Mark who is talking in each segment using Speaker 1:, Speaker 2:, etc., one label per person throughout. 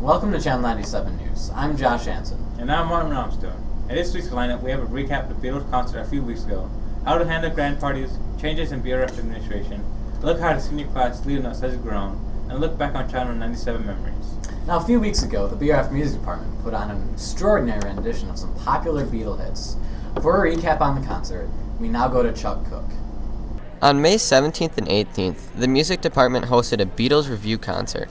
Speaker 1: Welcome to Channel 97 News. I'm Josh Hansen.
Speaker 2: And I'm Martin Armstrong. In this week's lineup, we have a recap of the Beatles concert a few weeks ago, how to handle grand parties, changes in BRF administration, a look how the senior class leading us has grown, and a look back on Channel 97 memories.
Speaker 1: Now, a few weeks ago, the BRF Music Department put on an extraordinary rendition of some popular Beatle hits. For a recap on the concert, we now go to Chuck Cook.
Speaker 3: On May 17th and 18th, the music department hosted a Beatles review concert.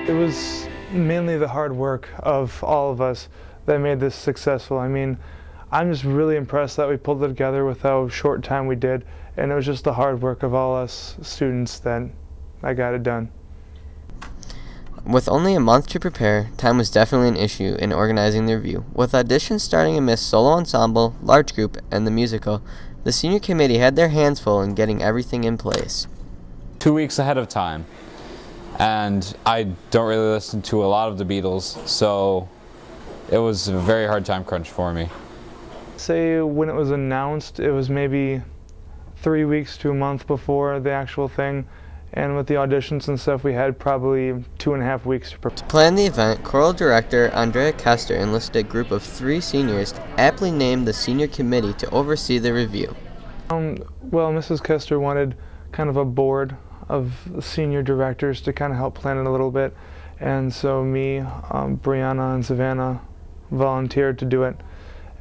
Speaker 4: It was mainly the hard work of all of us that made this successful. I mean, I'm just really impressed that we pulled it together with how short time we did, and it was just the hard work of all us students that I got it done.
Speaker 3: With only a month to prepare, time was definitely an issue in organizing the review. With auditions starting amidst solo ensemble, large group, and the musical, the senior committee had their hands full in getting everything in place.
Speaker 5: 2 weeks ahead of time, and I don't really listen to a lot of the Beatles, so it was a very hard time crunch for me.
Speaker 4: Say when it was announced, it was maybe 3 weeks to a month before the actual thing. And with the auditions and stuff, we had probably 2.5 weeks to prepare.
Speaker 3: To plan the event, choral director Andrea Kester enlisted a group of 3 seniors, aptly named the senior committee, to oversee the review.
Speaker 4: Well, Mrs. Kester wanted kind of a board of senior directors to kind of help plan it a little bit. And so me, Brianna, and Savannah volunteered to do it.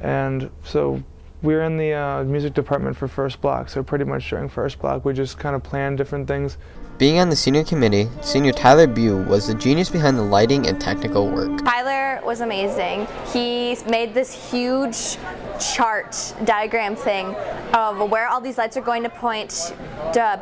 Speaker 4: And so we were in the music department for first block, so pretty much during first block we just kind of planned different things.
Speaker 3: Being on the senior committee, senior Tyler Bew was the genius behind the lighting and technical work.
Speaker 6: Tyler was amazing. He made this huge chart diagram thing of where all these lights are going to point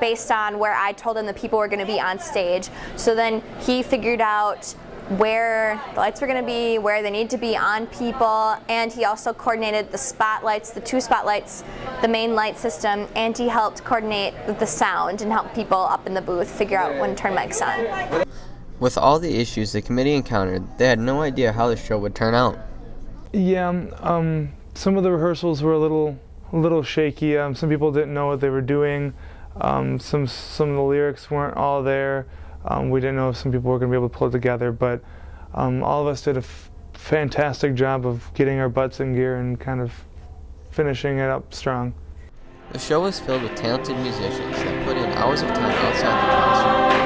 Speaker 6: based on where I told him the people were going to be on stage. So then he figured out where the lights were going to be, where they need to be on people, and he also coordinated the spotlights, the 2 spotlights, the main light system, and he helped coordinate with the sound and help people up in the booth figure out when to turn mics on.
Speaker 3: With all the issues the committee encountered, they had no idea how the show would turn out.
Speaker 4: Yeah, some of the rehearsals were a little shaky. Some people didn't know what they were doing. Some of the lyrics weren't all there. We didn't know if some people were going to be able to pull it together, but all of us did a fantastic job of getting our butts in gear and kind of finishing it up strong.
Speaker 3: The show was filled with talented musicians that put in hours of time outside the classroom.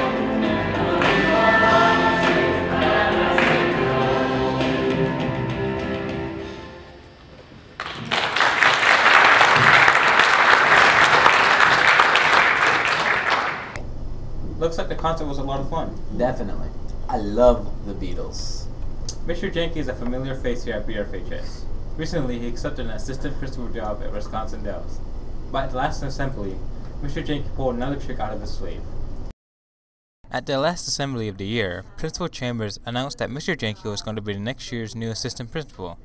Speaker 2: Looks like the concert was a lot of fun.
Speaker 1: Definitely. I love the Beatles.
Speaker 2: Mr. Jenke is a familiar face here at BRFHS. Recently, he accepted an assistant principal job at Wisconsin Dells. But at the last assembly, Mr. Jenke pulled another trick out of his sleeve. At the last assembly of the year, Principal Chambers announced that Mr. Jenke was going to be the next year's new assistant principal.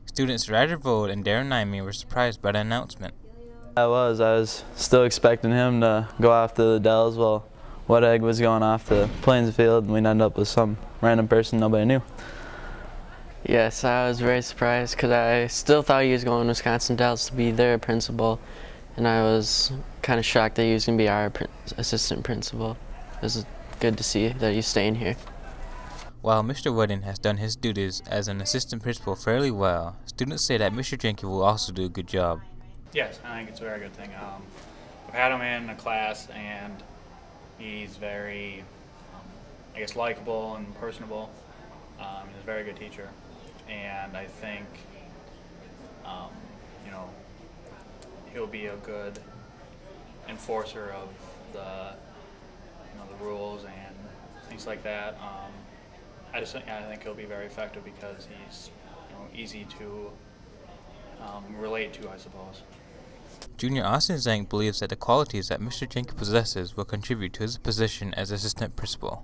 Speaker 2: Students Ryder Vold and Darren Nyme were surprised by the announcement.
Speaker 7: I was still expecting him to go off to the Dells. Well, What Egg was going off to Plainsfield, and we'd end up with some random person nobody knew.
Speaker 8: Yes, I was very surprised because I still thought he was going to Wisconsin Dells to be their principal, and I was kind of shocked that he was going to be our assistant principal. It was good to see that he's staying here.
Speaker 2: While Mr. Wooden has done his duties as an assistant principal fairly well, students say that Mr. Jenke will also do a good job.
Speaker 9: Yes, I think it's a very good thing. I've had him in a class, and he's very, I guess, likable and personable. He's a very good teacher, and I think, he'll be a good enforcer of the, the rules and things like that. I think he'll be very effective because he's, easy to relate to, I suppose.
Speaker 2: Junior Austin Zank believes that the qualities that Mr. Jenke possesses will contribute to his position as assistant principal.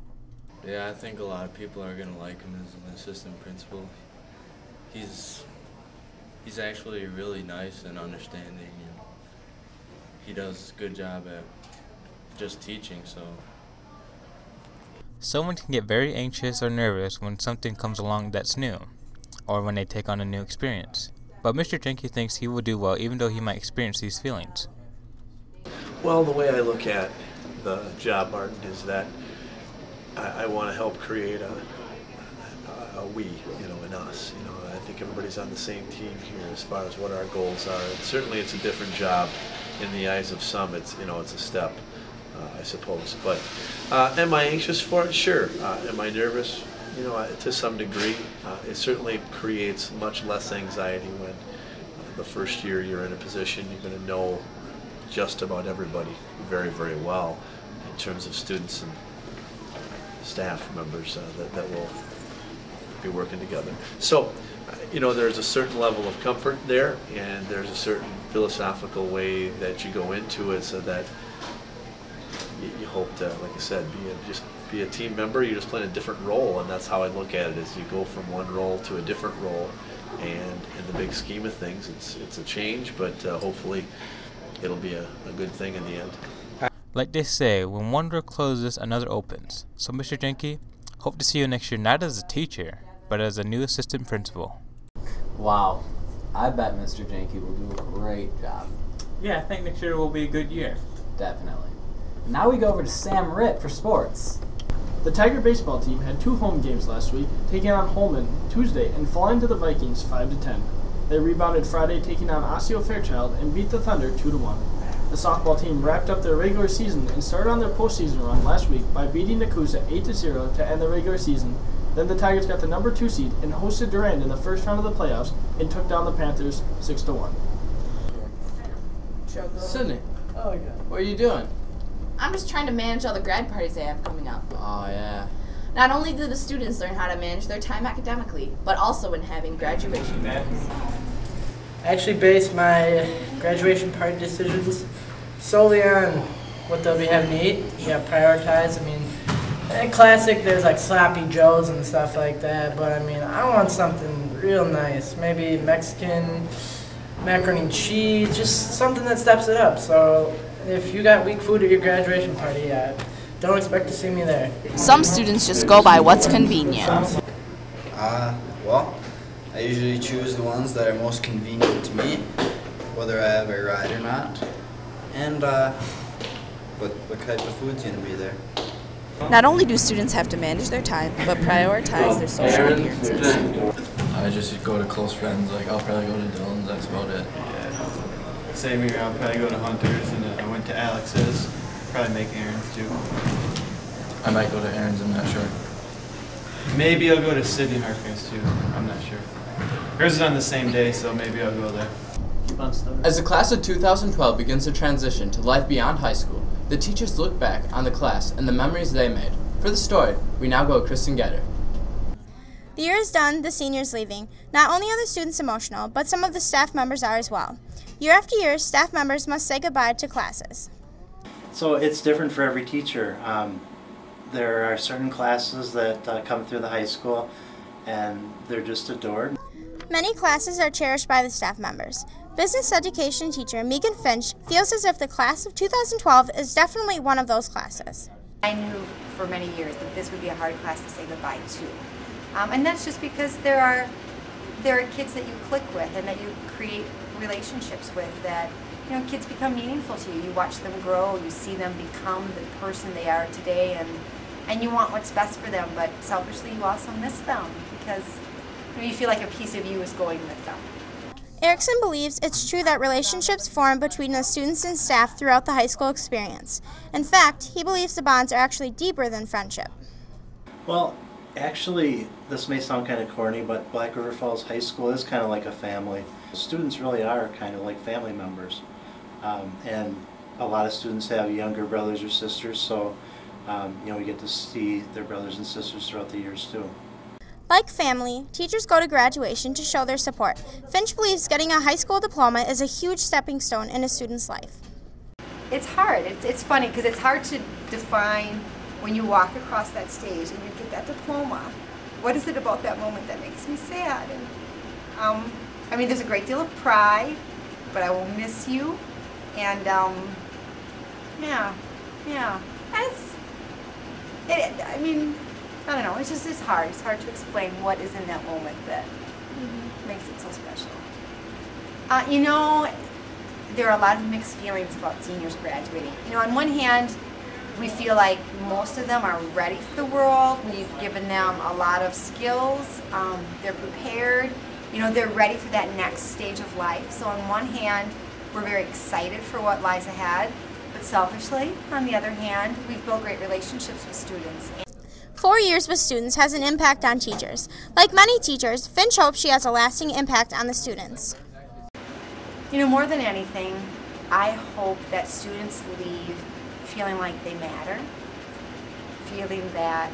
Speaker 10: Yeah, I think a lot of people are going to like him as an assistant principal. He's actually really nice and understanding, and he does a good job at just teaching, so.
Speaker 2: Someone can get very anxious or nervous when something comes along that's new, or when they take on a new experience. But Mr. Jenke thinks he will do well even though he might experience these feelings.
Speaker 11: Well, the way I look at the job, Martin, is that I want to help create a we, in us. I think everybody's on the same team here as far as what our goals are. And certainly, it's a different job in the eyes of some. It's it's a step, I suppose. But am I anxious for it? Sure. Am I nervous? To some degree. It certainly creates much less anxiety when the first year you're in a position you're going to know just about everybody very, very well in terms of students and staff members that will be working together. So, there's a certain level of comfort there, and there's a certain philosophical way that you go into it, so that you hope to, like I said, be a team member. You're just playing a different role, and that's how I look at it. Is you go from one role to a different role, and in the big scheme of things, it's a change, but hopefully it'll be a good thing in the end.
Speaker 2: Like they say, when one door closes, another opens. So, Mr. Jenke, hope to see you next year, not as a teacher, but as a new assistant principal.
Speaker 1: Wow. I bet Mr. Jenke will do a great job.
Speaker 2: Yeah, I think next year will be a good year.
Speaker 1: Definitely. Now we go over to Sam Ritt for sports.
Speaker 12: The Tiger baseball team had 2 home games last week, taking on Holman Tuesday and falling to the Vikings 5-10. They rebounded Friday, taking on Osseo Fairchild, and beat the Thunder 2-1. The softball team wrapped up their regular season and started on their postseason run last week by beating Nakusa 8-0 to end the regular season. Then the Tigers got the number 2 seed and hosted Durand in the first round of the playoffs and took down the Panthers 6-1.
Speaker 13: Sydney, what are you doing?
Speaker 14: I'm just trying to manage all the grad parties they have coming up.
Speaker 13: Oh, yeah.
Speaker 14: Not only do the students learn how to manage their time academically, but also when having graduation parties.
Speaker 15: I actually base my graduation party decisions solely on what they'll be having to eat. You gotta prioritize. In classic, there's like sloppy joes and stuff like that, but I want something real nice. Maybe Mexican, macaroni and cheese, just something that steps it up. So if you got weak food at your graduation party, don't expect to see me there.
Speaker 14: Some students just go by what's convenient.
Speaker 16: Well, I usually choose the ones that are most convenient to me, whether I have a ride or not, and what type of food's going to be there.
Speaker 14: Not only do students have to manage their time, but prioritize their social appearances.
Speaker 17: I just go to close friends, I'll probably go to Dylan's, that's about it.
Speaker 18: Yeah. Same here, I'll probably go to Hunter's, and I went to Alex's, probably make errands too.
Speaker 17: I might go to Aaron's, I'm not sure.
Speaker 18: Maybe I'll go to Sydney Harkness too, I'm not sure. Hers is on the same day, so maybe I'll go there.
Speaker 13: As the class of 2012 begins to transition to life beyond high school, the teachers look back on the class and the memories they made. For the story, we now go to Kristen Getter.
Speaker 19: The year is done, the seniors leaving. Not only are the students emotional, but some of the staff members are as well. Year after year, staff members must say goodbye to classes.
Speaker 20: So it's different for every teacher. There are certain classes that come through the high school, and they're just adored.
Speaker 19: Many classes are cherished by the staff members. Business education teacher Megan Finch feels as if the class of 2012 is definitely one of those classes.
Speaker 21: I knew for many years that this would be a hard class to say goodbye to. And that's just because there are kids that you click with and that you create relationships with that, kids become meaningful to you. You watch them grow, you see them become the person they are today, and you want what's best for them, but selfishly you also miss them because you feel like a piece of you is going with them.
Speaker 19: Erickson believes it's true that relationships form between the students and staff throughout the high school experience. In fact, he believes the bonds are actually deeper than friendship.
Speaker 20: Well, actually, this may sound kind of corny, but Black River Falls High School is kind of like a family. Students really are kind of like family members. And a lot of students have younger brothers or sisters, so we get to see their brothers and sisters throughout the years too.
Speaker 19: Like family, teachers go to graduation to show their support. Finch believes getting a high school diploma is a huge stepping stone in a student's life.
Speaker 21: It's hard. It's funny because it's hard to define when you walk across that stage and you get that diploma. What is it about that moment that makes me sad? And there's a great deal of pride, but I will miss you. And yeah. I don't know, it's hard. It's hard to explain what is in that moment that makes it so special. There are a lot of mixed feelings about seniors graduating. On one hand, we feel like most of them are ready for the world. We've given them a lot of skills. They're prepared. You know, they're ready for that next stage of life. So on one hand, we're very excited for what lies ahead, but selfishly, on the other hand, we've built great relationships with students.
Speaker 19: 4 years with students has an impact on teachers. Like many teachers, Finch hopes she has a lasting impact on the students.
Speaker 21: You know, more than anything, I hope that students leave feeling like they matter, feeling that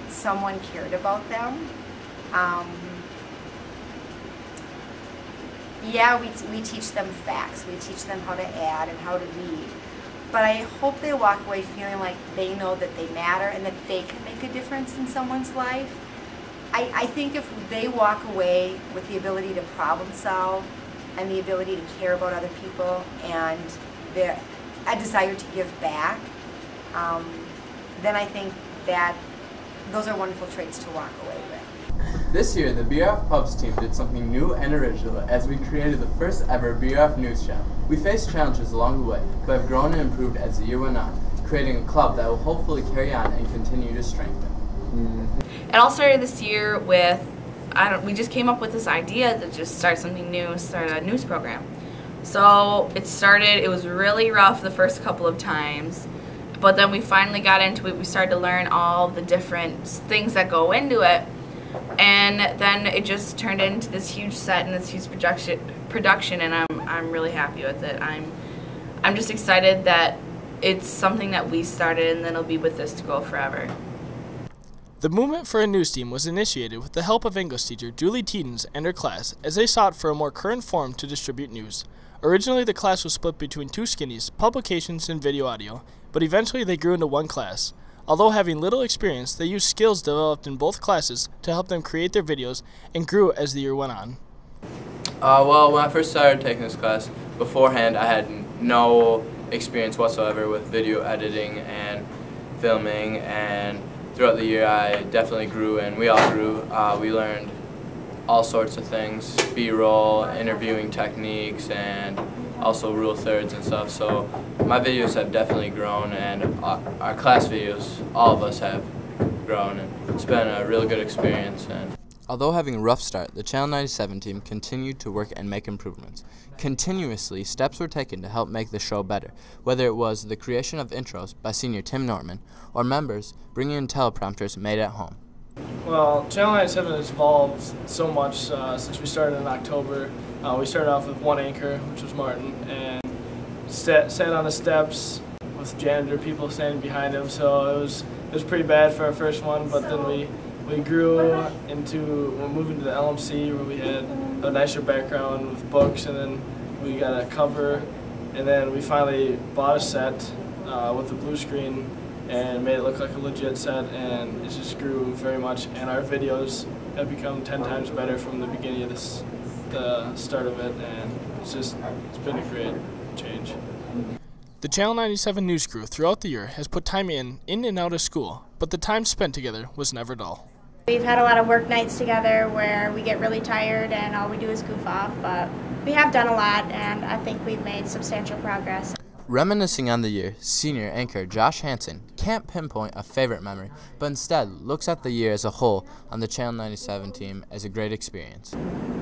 Speaker 21: someone cared about them. Yeah, we teach them facts, we teach them how to add and how to read, but I hope they walk away feeling like they know that they matter and that they can make a difference in someone's life. I think if they walk away with the ability to problem solve and the ability to care about other people and a desire to give back, then I think that those are wonderful traits to walk away with.
Speaker 13: This year, the BRF Pubs team did something new and original as we created the first ever BRF News channel. We faced challenges along the way, but have grown and improved as the year went on, creating a club that will hopefully carry on and continue to strengthen.
Speaker 5: It all started this year with, we just came up with this idea to just start something new, start a news program. So it was really rough the first couple of times, but then we finally got into it. We started to learn all the different things that go into it. And then it just turned into this huge set and this huge production, and I'm really happy with it. I'm just excited that it's something that we started, and then it'll be with us to go forever.
Speaker 22: The movement for a news team was initiated with the help of English teacher Julie Teetens and her class as they sought for a more current form to distribute news. Originally, the class was split between two skinnies, publications and video audio, but eventually they grew into one class. Although having little experience, they used skills developed in both classes to help them create their videos and grew as the year went on.
Speaker 13: Well, when I first started taking this class, beforehand I had no experience whatsoever with video editing and filming, and throughout the year I definitely grew, and we all grew. We learned all sorts of things, B-roll, interviewing techniques, and also rule thirds and stuff. So my videos have definitely grown, and our class videos, all of us have grown, and it's been a really good experience. And although having a rough start, the Channel 97 team continued to work and make improvements. Continuously, steps were taken to help make the show better, whether it was the creation of intros by senior Tim Norman, or members bringing in teleprompters made at home.
Speaker 12: Well, Channel 97 has evolved so much since we started in October. We started off with one anchor, which was Martin, and sat on the steps with janitor people standing behind him, so it was pretty bad for our first one, but then we moved into the LMC where we had a nicer background with books, and then we got a cover, and then we finally bought a set with a blue screen and made it look like a legit set, and it just grew very much, and our videos have become 10 times better from the beginning of the start of it, and it's been a great change.
Speaker 22: The Channel 97 news crew throughout the year has put time in and out of school, but the time spent together was never dull.
Speaker 19: We've had a lot of work nights together where we get really tired and all we do is goof off, but we have done a lot, and I think we've made substantial progress.
Speaker 13: Reminiscing on the year, senior anchor Josh Hansen can't pinpoint a favorite memory, but instead looks at the year as a whole on the Channel 97 team as a great experience.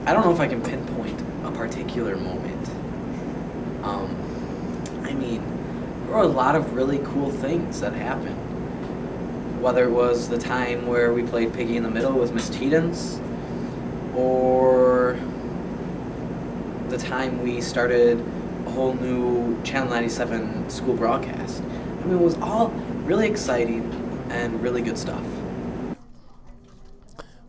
Speaker 23: I don't know if I can pinpoint a particular moment. I mean, there were a lot of really cool things that happened. Whether it was the time where we played Piggy in the Middle with Miss Teetens, or the time we started a whole new Channel 97 school broadcast. I mean, it was all really exciting and really good stuff.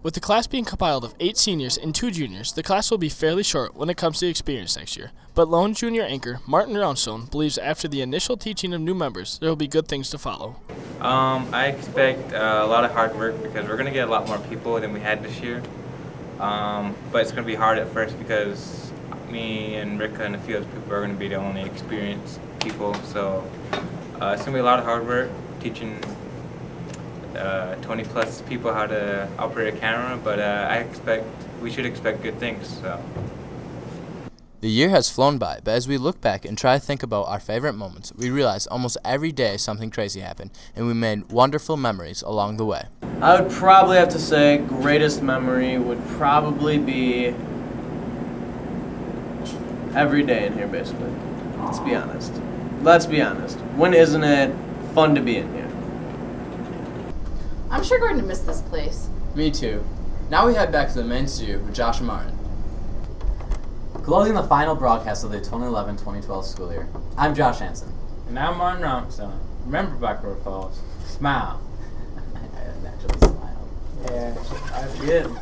Speaker 22: With the class being compiled of 8 seniors and 2 juniors, the class will be fairly short when it comes to experience next year. But lone junior anchor Martin Roundstone believes after the initial teaching of new members, there will be good things to follow.
Speaker 2: I expect a lot of hard work because we're going to get a lot more people than we had this year. But it's going to be hard at first because me and Rika and a few other people are going to be the only experienced people. So it's going to be a lot of hard work teaching 20 plus people how to operate a camera, but we should expect good things. So.
Speaker 13: The year has flown by, but as we look back and try to think about our favorite moments, we realize almost every day something crazy happened, and we made wonderful memories along the way.
Speaker 3: I would probably have to say greatest memory would probably be every day in here, basically. Let's be honest. Let's be honest. When isn't it fun to be in here?
Speaker 14: I'm sure going to miss this place.
Speaker 13: Me too. Now we head back to the main studio with Josh and Martin.
Speaker 1: Closing the final broadcast of the 2011-2012 school year, I'm Josh Hansen.
Speaker 2: And I'm Martin Robinson. Remember, Black River Falls, smile.
Speaker 1: I naturally smiled.
Speaker 2: Yeah, that's good.